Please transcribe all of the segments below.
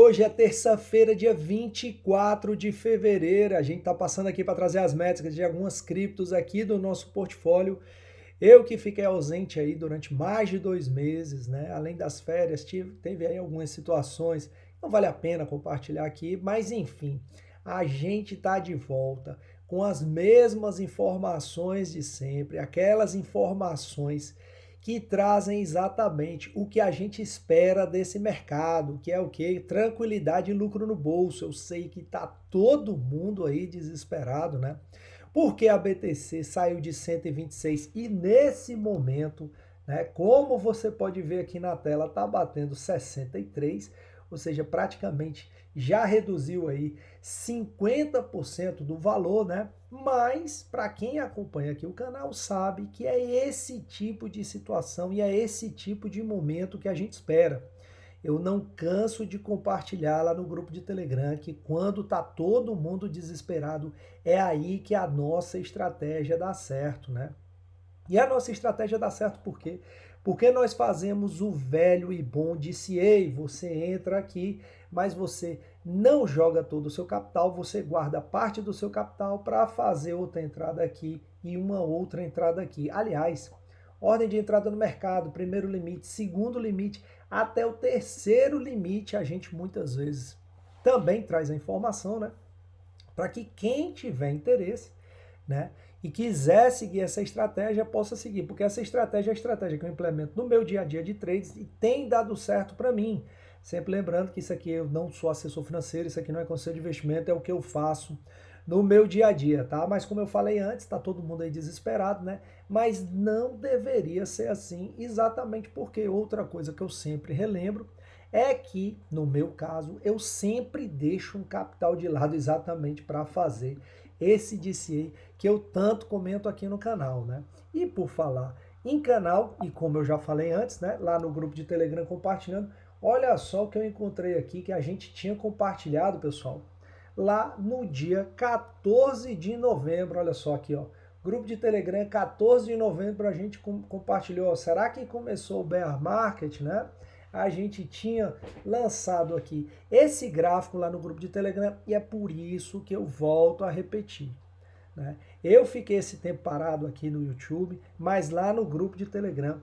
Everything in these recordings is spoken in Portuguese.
hoje é terça-feira, dia 24 de fevereiro. A gente está passando aqui para trazer as métricas de algumas criptos aqui do nosso portfólio. Eu que fiquei ausente aí durante mais de 2 meses, né? Além das férias, teve aí algumas situações, não vale a pena compartilhar aqui, mas enfim, a gente está de volta com as mesmas informações de sempre, aquelas informações que trazem exatamente o que a gente espera desse mercado, que é o quê? Tranquilidade e lucro no bolso. Eu sei que tá todo mundo aí desesperado, né? Porque a BTC saiu de 126 e nesse momento, né, como você pode ver aqui na tela, tá batendo 63, ou seja, praticamente já reduziu aí 50% do valor, né? Mas para quem acompanha aqui o canal sabe que é esse tipo de situação e é esse tipo de momento que a gente espera. Eu não canso de compartilhar lá no grupo de Telegram que quando tá todo mundo desesperado, é aí que a nossa estratégia dá certo, né? E a nossa estratégia dá certo por quê? Porque nós fazemos o velho e bom DCA. Você entra aqui, mas você não joga todo o seu capital, você guarda parte do seu capital para fazer outra entrada aqui e uma outra entrada aqui. Aliás, ordem de entrada no mercado, primeiro limite, segundo limite, até o terceiro limite, a gente muitas vezes também traz a informação, né? Para que quem tiver interesse, né, e quiser seguir essa estratégia, possa seguir, porque essa estratégia é a estratégia que eu implemento no meu dia a dia de trades e tem dado certo para mim. Sempre lembrando que isso aqui eu não sou assessor financeiro, isso aqui não é conselho de investimento, é o que eu faço no meu dia a dia, tá? Mas como eu falei antes, tá todo mundo aí desesperado, né? Mas não deveria ser assim, exatamente porque outra coisa que eu sempre relembro é que, no meu caso, eu sempre deixo um capital de lado exatamente para fazer esse DCA que eu tanto comento aqui no canal, né? E por falar em canal, e como eu já falei antes, né, lá no grupo de Telegram compartilhando, olha só o que eu encontrei aqui que a gente tinha compartilhado, pessoal, lá no dia 14 de novembro, olha só aqui, ó. Grupo de Telegram, 14 de novembro, a gente compartilhou. Será que começou o bear market, né? A gente tinha lançado aqui esse gráfico lá no grupo de Telegram e é por isso que eu volto a repetir, né? Eu fiquei esse tempo parado aqui no YouTube, mas lá no grupo de Telegram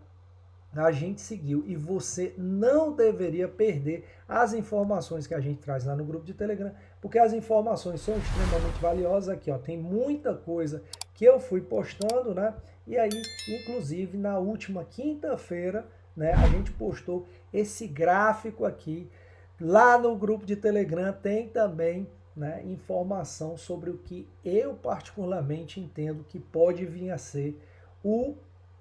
a gente seguiu e você não deveria perder as informações que a gente traz lá no grupo de Telegram, porque as informações são extremamente valiosas aqui, ó. Tem muita coisa que eu fui postando, né? E aí, inclusive, na última quinta-feira, né, a gente postou esse gráfico aqui. Lá no grupo de Telegram tem também, né, informação sobre o que eu particularmente entendo que pode vir a ser o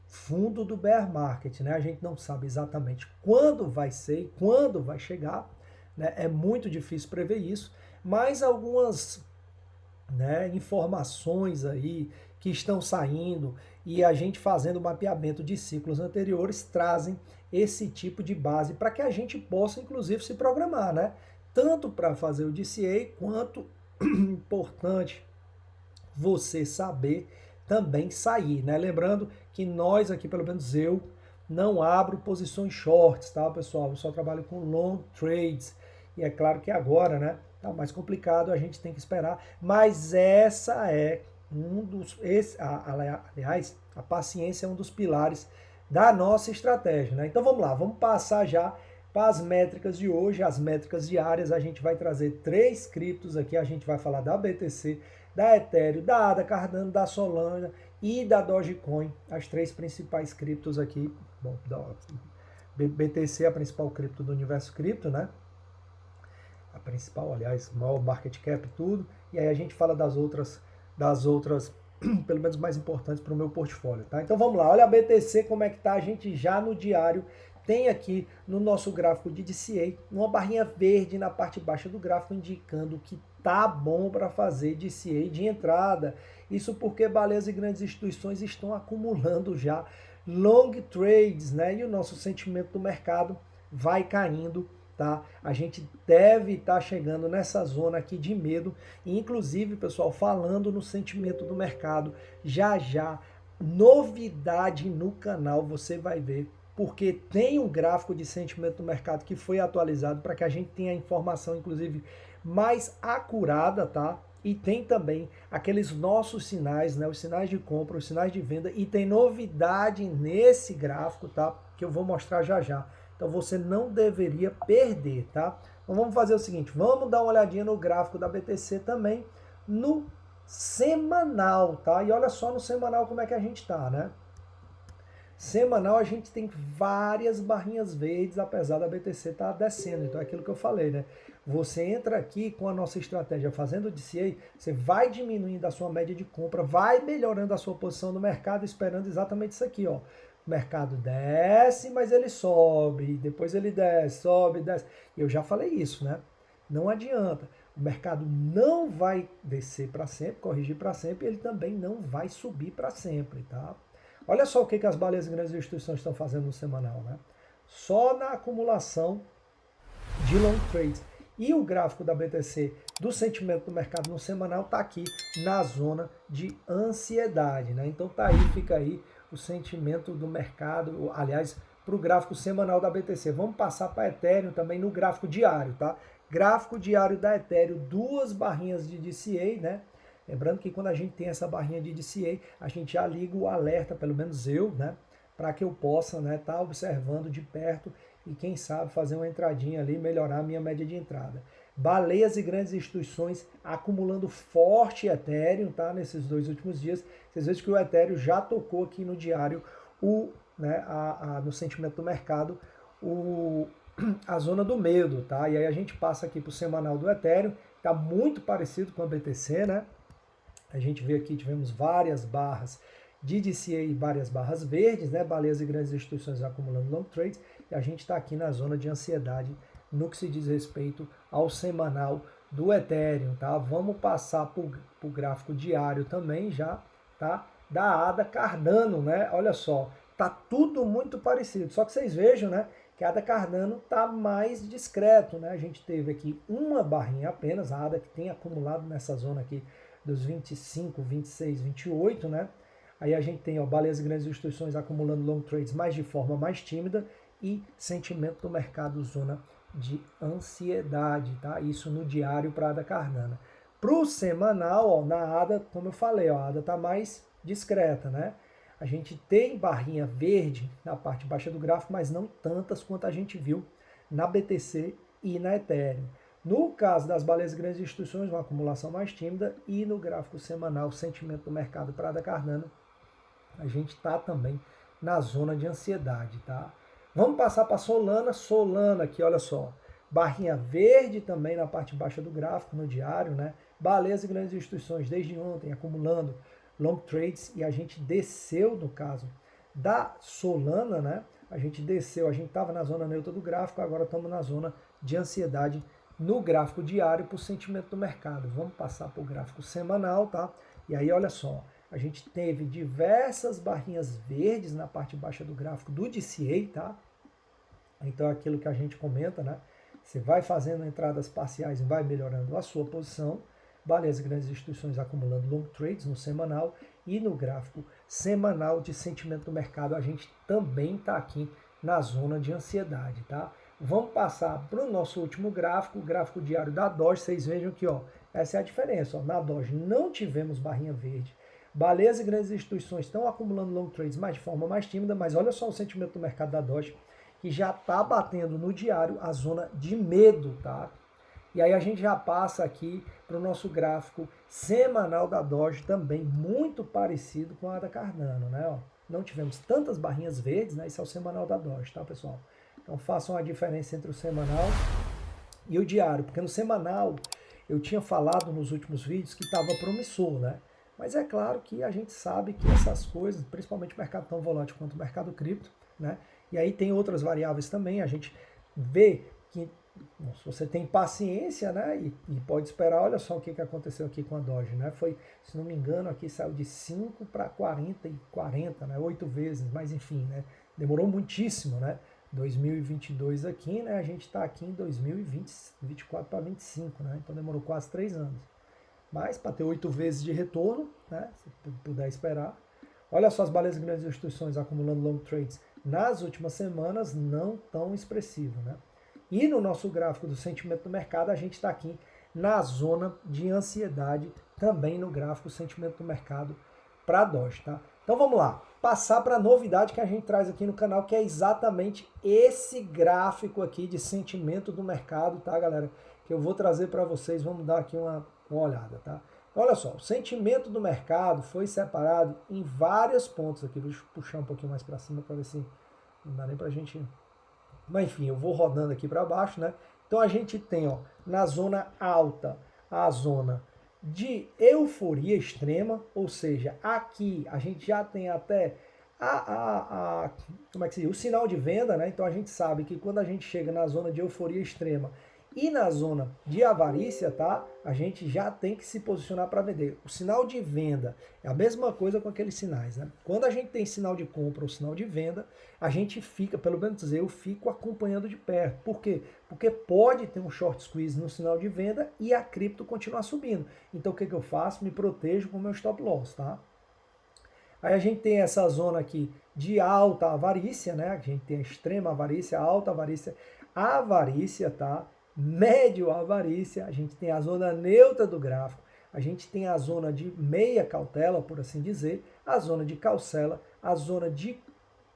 fundo do bear market, né? A gente não sabe exatamente quando vai ser e quando vai chegar, né? É muito difícil prever isso, mas algumas, né, informações aí que estão saindo e a gente fazendo mapeamento de ciclos anteriores trazem esse tipo de base para que a gente possa inclusive se programar, né? Tanto para fazer o DCA quanto importante você saber também sair, né? Lembrando que nós aqui, pelo menos eu, não abro posições shorts, tá, pessoal? Eu só trabalho com long trades. E é claro que agora, né, tá mais complicado, a gente tem que esperar, mas essa é aliás, a paciência é um dos pilares da nossa estratégia, né? Então vamos lá, vamos passar já para as métricas de hoje, as métricas diárias. A gente vai trazer 3 criptos aqui, a gente vai falar da BTC, da Ethereum, da ADA, Cardano, da Solana e da Dogecoin, as 3 principais criptos aqui. Bom, BTC é a principal cripto do universo cripto, né? A principal, aliás, maior market cap e tudo. E aí a gente fala das outras pelo menos mais importantes para o meu portfólio, tá? Então vamos lá, olha a BTC como é que tá, a gente já no diário tem aqui no nosso gráfico de DCA uma barrinha verde na parte baixa do gráfico indicando que tá bom para fazer DCA de entrada. Isso porque baleias e grandes instituições estão acumulando já long trades, né? E o nosso sentimento do mercado vai caindo, tá? A gente deve estar chegando nessa zona aqui de medo, e inclusive, pessoal, falando no sentimento do mercado, já já, novidade no canal, você vai ver porque tem um gráfico de sentimento do mercado que foi atualizado para que a gente tenha a informação, inclusive, mais acurada, tá? E tem também aqueles nossos sinais, né? Os sinais de compra, os sinais de venda, e tem novidade nesse gráfico, tá? Que eu vou mostrar já já. Então você não deveria perder, tá? Então vamos fazer o seguinte, vamos dar uma olhadinha no gráfico da BTC também, no semanal, tá? E olha só no semanal como é que a gente tá, né? Semanal a gente tem várias barrinhas verdes, apesar da BTC estar descendo. Então é aquilo que eu falei, né? Você entra aqui com a nossa estratégia fazendo o DCA, você vai diminuindo a sua média de compra, vai melhorando a sua posição no mercado, esperando exatamente isso aqui, ó. O mercado desce, mas ele sobe, depois ele desce, sobe, desce. Eu já falei isso, né? Não adianta. O mercado não vai descer para sempre, corrigir para sempre, ele também não vai subir para sempre, tá? Olha só o que as baleias e grandes instituições estão fazendo no semanal, né? Só na acumulação de long trades. E o gráfico da BTC do sentimento do mercado no semanal está aqui na zona de ansiedade, né? Então tá aí, fica aí o sentimento do mercado, aliás, para o gráfico semanal da BTC. Vamos passar para Ethereum também no gráfico diário, tá? Gráfico diário da Ethereum, duas barrinhas de DCA, né? Lembrando que quando a gente tem essa barrinha de DCA, a gente já liga o alerta, pelo menos eu, né? Para que eu possa, né, tá observando de perto e quem sabe fazer uma entradinha ali, melhorar a minha média de entrada. Baleias e grandes instituições acumulando forte Ethereum, tá? Nesses 2 últimos dias. Vocês veem que o Ethereum já tocou aqui no diário no sentimento do mercado a zona do medo, tá? E aí a gente passa aqui para o semanal do Ethereum, tá muito parecido com a BTC, né? A gente vê aqui, tivemos várias barras de DCA e várias barras verdes, né? Baleias e grandes instituições acumulando long trades, e a gente está aqui na zona de ansiedade no que se diz respeito ao semanal do Ethereum, tá? Vamos passar para o gráfico diário também já, tá? Da ADA Cardano, né? Olha só, tá tudo muito parecido, só que vocês vejam, né? Que a ADA Cardano tá mais discreto, né? A gente teve aqui uma barrinha apenas, a ADA que tem acumulado nessa zona aqui dos 25, 26, 28, né? Aí a gente tem, ó, baleias e grandes instituições acumulando long trades, mas de forma mais tímida, e sentimento do mercado, zona de ansiedade, tá? Isso no diário para a ADA Cardano. Para o semanal, ó, na ADA, como eu falei, ó, a ADA tá mais discreta, né? A gente tem barrinha verde na parte baixa do gráfico, mas não tantas quanto a gente viu na BTC e na Ethereum. No caso das baleias e grandes instituições, uma acumulação mais tímida, e no gráfico semanal, sentimento do mercado para a ADA Cardano, a gente está também na zona de ansiedade, tá? Vamos passar para Solana. Solana aqui, olha só, barrinha verde também na parte baixa do gráfico, no diário, né? Baleias e grandes instituições desde ontem acumulando long trades, e a gente desceu, no caso da Solana, né? A gente desceu, a gente estava na zona neutra do gráfico, agora estamos na zona de ansiedade no gráfico diário por sentimento do mercado. Vamos passar para o gráfico semanal, tá? E aí, olha só, a gente teve diversas barrinhas verdes na parte baixa do gráfico do DCA, tá? Então, é aquilo que a gente comenta, né? Você vai fazendo entradas parciais e vai melhorando a sua posição. Baleias e grandes instituições acumulando long trades no semanal, e no gráfico semanal de sentimento do mercado a gente também está aqui na zona de ansiedade, tá? Vamos passar para o nosso último gráfico, o gráfico diário da Doge. Vocês vejam que, ó, essa é a diferença, ó. Na Doge não tivemos barrinha verde. Baleias e grandes instituições estão acumulando long trades, mas de forma mais tímida, mas olha só o sentimento do mercado da Doge, que já está batendo no diário a zona de medo, tá? E aí a gente já passa aqui para o nosso gráfico semanal da Doge, também muito parecido com a da Cardano, né? Ó, não tivemos tantas barrinhas verdes, né? Esse é o semanal da Doge, tá, pessoal? Então façam a diferença entre o semanal e o diário, porque no semanal eu tinha falado nos últimos vídeos que estava promissor, né? Mas é claro que a gente sabe que essas coisas, principalmente o mercado tão volátil quanto o mercado cripto, né? E aí tem outras variáveis também, a gente vê que se você tem paciência, né, e pode esperar, olha só o que aconteceu aqui com a Doge, né? Foi, se não me engano, aqui saiu de 5 para 40 e 40, né? 8 vezes, mas enfim, né? Demorou muitíssimo, né? 2022 aqui, né? A gente está aqui em 2024 para 25, né? Então demorou quase 3 anos. Mas para ter 8 vezes de retorno, né? Se puder esperar. Olha só as baleias grandes instituições acumulando long trades nas últimas semanas não tão expressivo, né? E no nosso gráfico do sentimento do mercado, a gente está aqui na zona de ansiedade, também no gráfico do sentimento do mercado para Doge, tá? Então vamos lá, passar para a novidade que a gente traz aqui no canal, que é exatamente esse gráfico aqui de sentimento do mercado, tá, galera? Que eu vou trazer para vocês, vamos dar aqui uma olhada, tá? Então, olha só, o sentimento do mercado foi separado em vários pontos aqui. Deixa eu puxar um pouquinho mais para cima para ver se não dá nem para a gente... Mas enfim, eu vou rodando aqui para baixo, né? Então a gente tem, ó, na zona alta, a zona de euforia extrema, ou seja, aqui a gente já tem até como é que se diz? O sinal de venda, né? Então a gente sabe que quando a gente chega na zona de euforia extrema e na zona de avarícia, tá? A gente já tem que se posicionar para vender. O sinal de venda é a mesma coisa com aqueles sinais, né? Quando a gente tem sinal de compra ou sinal de venda, a gente fica, pelo menos eu fico acompanhando de perto. Por quê? Porque pode ter um short squeeze no sinal de venda e a cripto continuar subindo. Então o que eu faço? Me protejo com o meu stop loss, tá? Aí a gente tem essa zona aqui de alta avarícia, né? A gente tem a extrema avarícia, alta avarícia, tá? Médio avarícia, a gente tem a zona neutra do gráfico, a gente tem a zona de meia cautela, por assim dizer, a zona de cautela, a zona de,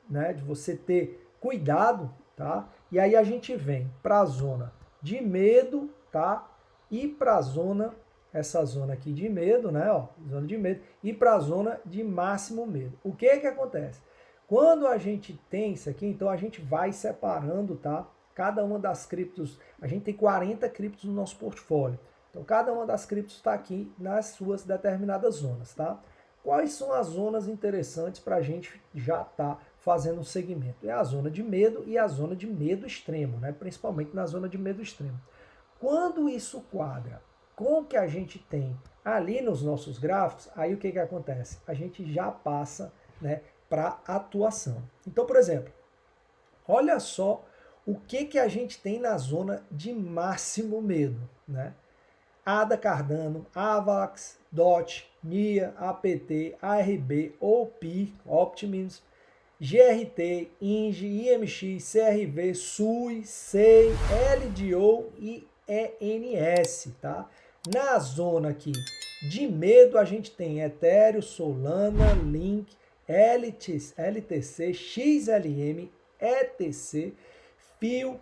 né, de você ter cuidado, tá? E aí a gente vem para a zona de medo, tá? E para a zona, essa zona aqui de medo, né, ó, zona de medo, e para a zona de máximo medo. O que que acontece? Quando a gente tem isso aqui, então a gente vai separando, tá? Cada uma das criptos, a gente tem 40 criptos no nosso portfólio. Então, cada uma das criptos está aqui nas suas determinadas zonas, tá? Quais são as zonas interessantes para a gente já estar fazendo um segmento? É a zona de medo e a zona de medo extremo, né? Principalmente na zona de medo extremo. Quando isso quadra com o que a gente tem ali nos nossos gráficos, aí o que acontece? A gente já passa, né, para atuação. Então, por exemplo, olha só o que a gente tem na zona de máximo medo, né? ADA, Cardano, AVAX, DOT, NIA, APT, ARB, OPI, Optimus, GRT, INGE, IMX, CRV, SUI, SEI, LDO e ENS, tá? Na zona aqui de medo a gente tem Ethereum, Solana, Link, LTC, XLM, ETC, FIO,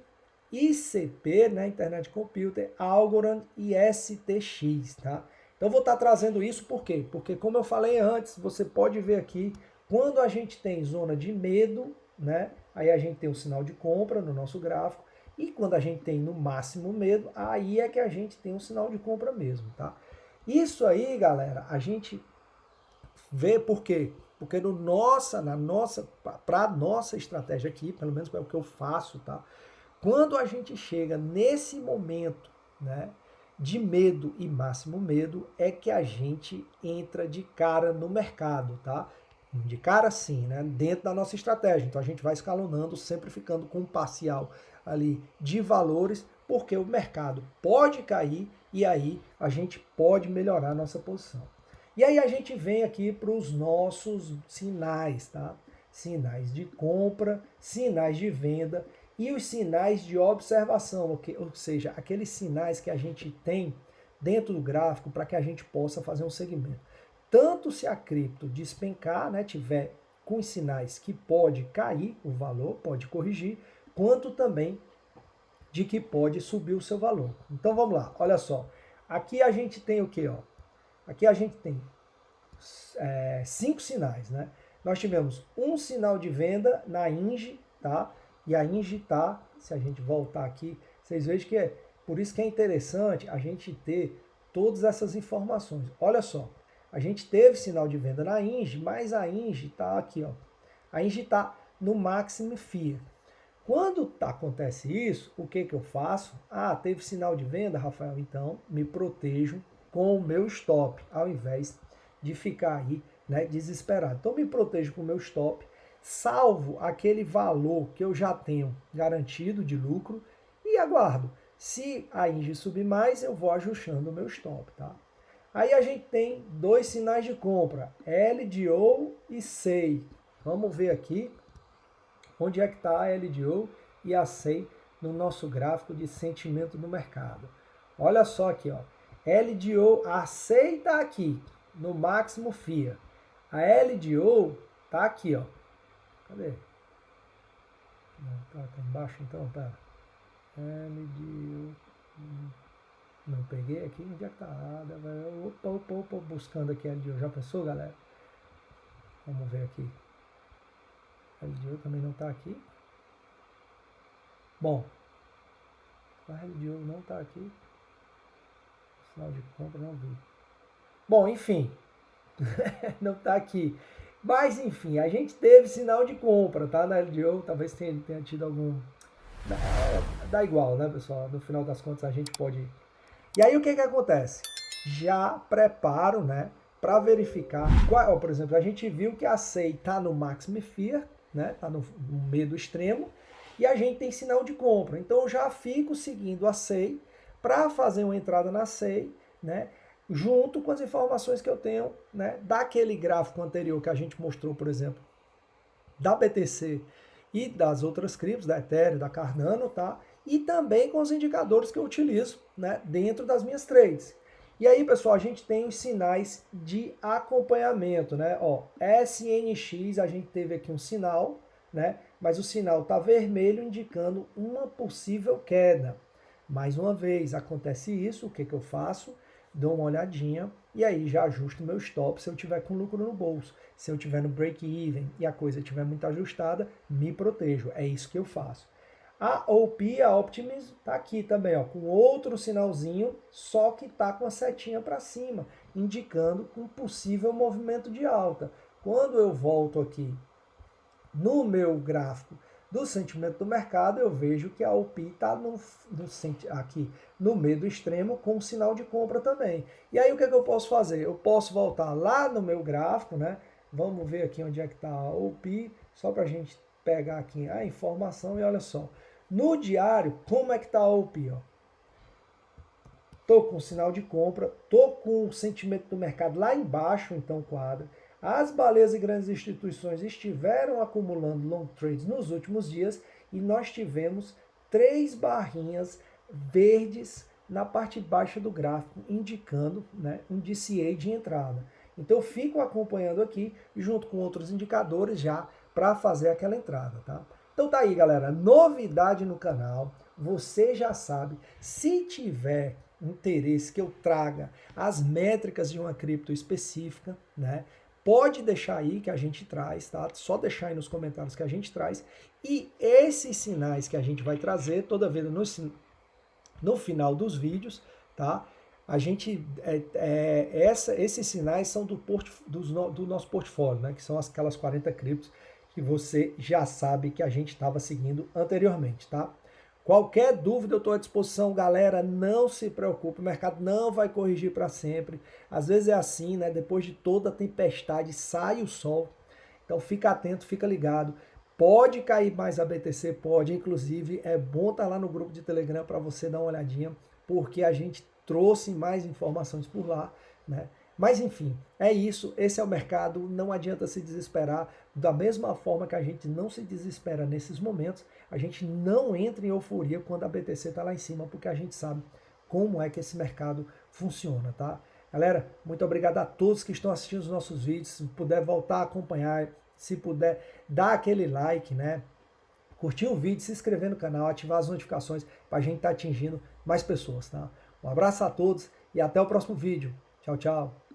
ICP, né, Internet Computer, Algorand e STX, tá? Então vou estar trazendo isso por quê? Porque como eu falei antes, você pode ver aqui, quando a gente tem zona de medo, né, aí a gente tem o sinal de compra no nosso gráfico, e quando a gente tem no máximo medo, aí é que a gente tem um sinal de compra mesmo, tá? Isso aí, galera, a gente vê por quê? Porque para a nossa estratégia aqui, pelo menos é o que eu faço, tá? Quando a gente chega nesse momento, né, de medo e máximo medo, é que a gente entra de cara no mercado, tá? De cara sim, né, dentro da nossa estratégia. Então a gente vai escalonando, sempre ficando com um parcial ali de valores, porque o mercado pode cair e aí a gente pode melhorar a nossa posição. E aí a gente vem aqui para os nossos sinais, tá? Sinais de compra, sinais de venda e os sinais de observação, ou seja, aqueles sinais que a gente tem dentro do gráfico para que a gente possa fazer um segmento. Tanto se a cripto despencar, né, tiver com sinais que pode cair o valor, pode corrigir, quanto também de que pode subir o seu valor. Então vamos lá, olha só. Aqui a gente tem o que, ó? Aqui a gente tem 5 sinais, né? Nós tivemos um sinal de venda na INGE, tá? E a INGE tá, se a gente voltar aqui, vocês vejam que é por isso que é interessante a gente ter todas essas informações. Olha só, a gente teve sinal de venda na INGE, mas a INGE tá aqui, ó. A INGE tá no Maximum Fear. Quando acontece isso, o que eu faço? Ah, teve sinal de venda, Rafael, então me protejo com o meu stop, ao invés de ficar aí, né, desesperado. Então me protejo com o meu stop, salvo aquele valor que eu já tenho garantido de lucro e aguardo. Se a INGE subir mais, eu vou ajustando o meu stop, tá? Aí a gente tem 2 sinais de compra, LDO e SEI. Vamos ver aqui onde é que está a LDO e a SEI no nosso gráfico de sentimento do mercado. Olha só aqui, ó. LDO, a SEI está aqui, no máximo FIA. A LDO está aqui, ó. Cadê? Não, tá embaixo então, pera. LDO... Não peguei aqui, onde é que tá? Opa, buscando aqui a LDO. Já pensou, galera? Vamos ver aqui. A LDO também não tá aqui. Bom, a LDO não tá aqui. Sinal de compra, não vi. Bom, enfim. Não tá aqui. Mas, enfim, a gente teve sinal de compra, tá? Na LDO, talvez tenha tido algum... Dá igual, né, pessoal? No final das contas, a gente pode... E aí, o que acontece? Já preparo, né, para verificar... Ó, por exemplo, a gente viu que a SEI tá no Maximum Fear, né? Tá no medo extremo. E a gente tem sinal de compra. Então, eu já fico seguindo a SEI para fazer uma entrada na SEI, né? Junto com as informações que eu tenho, né, daquele gráfico anterior que a gente mostrou, por exemplo, da BTC e das outras criptos, da Ethereum, da Cardano, tá? E também com os indicadores que eu utilizo, né, dentro das minhas trades. E aí, pessoal, a gente tem os sinais de acompanhamento, né? Ó, SNX, a gente teve aqui um sinal, né? Mas o sinal tá vermelho indicando uma possível queda. Mais uma vez, acontece isso, o que eu faço? Dou uma olhadinha e aí já ajusto meu stop se eu tiver com lucro no bolso. Se eu tiver no break-even e a coisa estiver muito ajustada, me protejo. É isso que eu faço. A OP, a Optimism, tá aqui também, ó, com outro sinalzinho, só que tá com a setinha para cima, indicando um possível movimento de alta. Quando eu volto aqui no meu gráfico do sentimento do mercado, eu vejo que a OP está aqui no meio do extremo com um sinal de compra também. E aí o que eu posso fazer? Eu posso voltar lá no meu gráfico, né? Vamos ver aqui onde é que está a OP, só para a gente pegar aqui a informação e olha só. No diário, como é que está a OP? Estou com sinal de compra, estou com o sentimento do mercado lá embaixo, então quadra. As baleias e grandes instituições estiveram acumulando long trades nos últimos dias e nós tivemos 3 barrinhas verdes na parte baixa do gráfico, indicando, né, um DCA de entrada. Então eu fico acompanhando aqui, junto com outros indicadores já, para fazer aquela entrada, tá? Então tá aí, galera, novidade no canal, você já sabe, se tiver interesse que eu traga as métricas de uma cripto específica, né? Pode deixar aí que a gente traz, tá? Só deixar aí nos comentários que a gente traz. E esses sinais que a gente vai trazer toda vez no final dos vídeos, tá? A gente, esses sinais são do nosso portfólio, né? Que são aquelas 40 criptos que você já sabe que a gente estava seguindo anteriormente, tá? Qualquer dúvida eu estou à disposição, galera, não se preocupe, o mercado não vai corrigir para sempre. Às vezes é assim, né? Depois de toda a tempestade sai o sol. Então fica atento, fica ligado. Pode cair mais a BTC, pode. Inclusive é bom estar lá no grupo de Telegram para você dar uma olhadinha, porque a gente trouxe mais informações por lá, né? Mas enfim, é isso, esse é o mercado, não adianta se desesperar. Da mesma forma que a gente não se desespera nesses momentos, a gente não entra em euforia quando a BTC está lá em cima, porque a gente sabe como é que esse mercado funciona, tá? Galera, muito obrigado a todos que estão assistindo os nossos vídeos, se puder voltar a acompanhar, se puder dar aquele like, né? Curtir o vídeo, se inscrever no canal, ativar as notificações para a gente estar atingindo mais pessoas, tá? Um abraço a todos e até o próximo vídeo. Tchau, tchau.